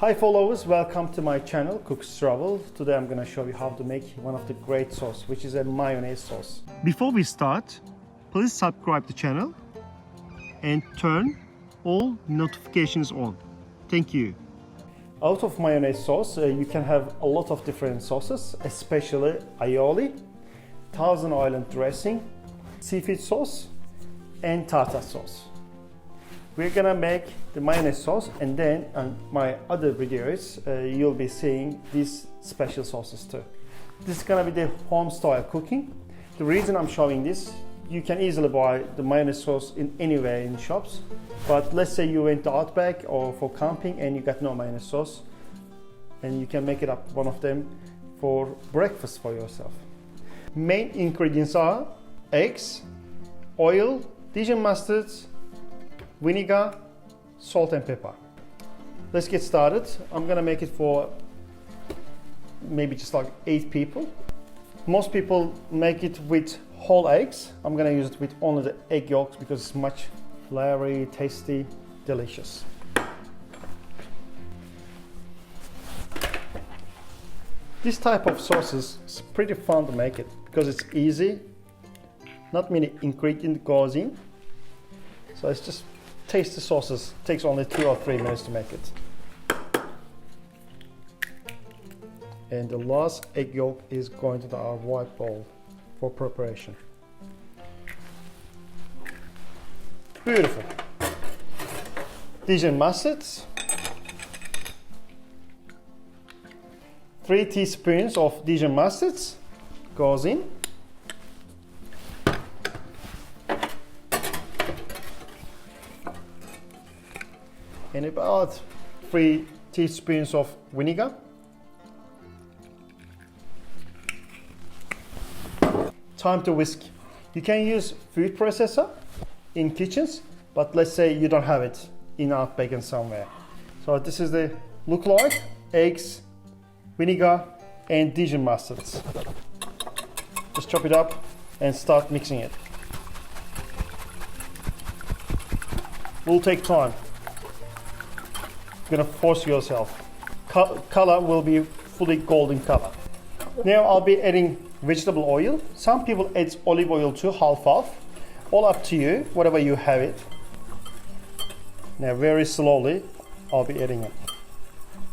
Hi followers, welcome to my channel Cook's Travel. Today I'm going to show you how to make one of the great sauce, which is a mayonnaise sauce. Before we start, please subscribe to the channel and turn all notifications on. Thank you. Out of mayonnaise sauce, you can have a lot of different sauces, especially aioli, Thousand Island dressing, seafood sauce, and tartar sauce. We're gonna make the mayonnaise sauce, and then on my other videos you'll be seeing these special sauces too. This is gonna be the home style cooking. The reason I'm showing this, you can easily buy the mayonnaise sauce in anywhere in shops, but let's say you went to Outback or for camping and you got no mayonnaise sauce, and you can make it up one of them for breakfast for yourself. Main ingredients are eggs, oil, Dijon mustards, vinegar, salt and pepper. Let's get started. I'm gonna make it for maybe just like 8 people. Most people make it with whole eggs. I'm gonna use it with only the egg yolks because it's much flavory, tasty, delicious. This type of sauces is pretty fun to make it because it's easy. Not many ingredients goes in. So it's just tasty sauces. It takes only 2 or 3 minutes to make it. And the last egg yolk is going to our white bowl for preparation. Beautiful. Dijon mustards. 3 teaspoons of Dijon mustards goes in. And about 3 teaspoons of vinegar. Time to whisk. You can use food processor in kitchens, but let's say you don't have it in Outback and somewhere. So this is the look like: eggs, vinegar, and Dijon mustards. Just chop it up and start mixing it. Will take time. You're gonna force yourself. Color will be fully golden color. Now I'll be adding vegetable oil. Some people add olive oil too, half. All up to you, whatever you have it. Now very slowly I'll be adding it.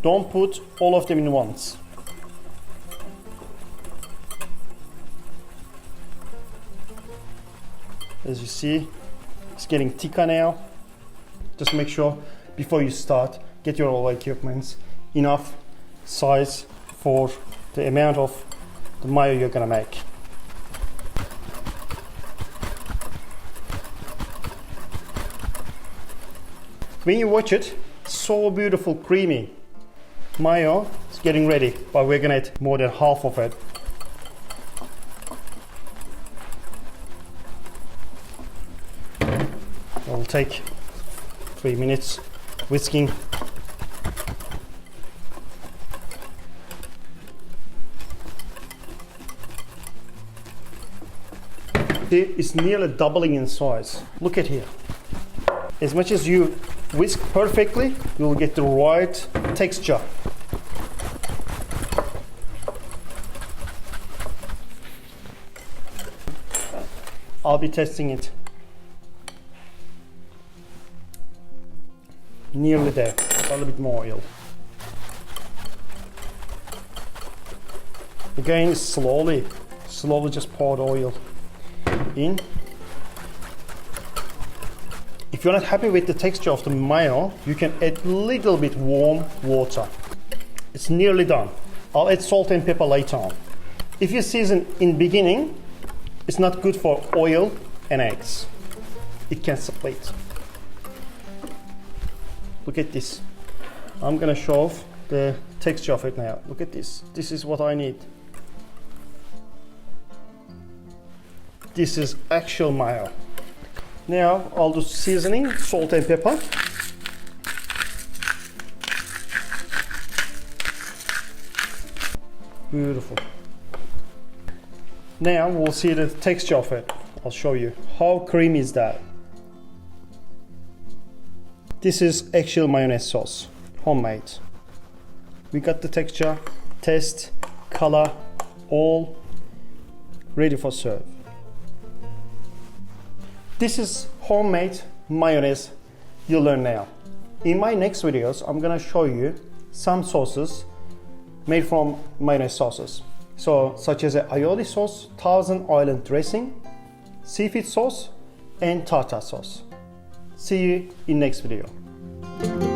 Don't put all of them in once. As you see, it's getting thicker now. Just make sure before you start, get your oil equipment enough size for the amount of the mayo you're gonna make. When you watch it, so beautiful, creamy. Mayo is getting ready, but we're gonna add more than half of it. It will take 3 minutes whisking. It's nearly doubling in size. Look at here. As much as you whisk perfectly, you will get the right texture. I'll be testing it. Nearly there. A little bit more oil. Again, slowly just pour the oil in. If you're not happy with the texture of the mayo, you can add a little bit warm water. It's nearly done. I'll add salt and pepper later on. If you season in beginning, it's not good for oil and eggs. It can split. Look at this. I'm gonna show off the texture of it now. Look at this. This is what I need. This is actual mayo. Now I'll do seasoning, salt and pepper. Beautiful. Now we'll see the texture of it. I'll show you. How creamy is that? This is actual mayonnaise sauce, homemade. We got the texture, taste, color, all ready for serve. This is homemade mayonnaise you learn now. In my next videos, I'm gonna show you some sauces made from mayonnaise sauces. So, such as a aioli sauce, Thousand Island dressing, seafood sauce, and tartar sauce. See you in next video.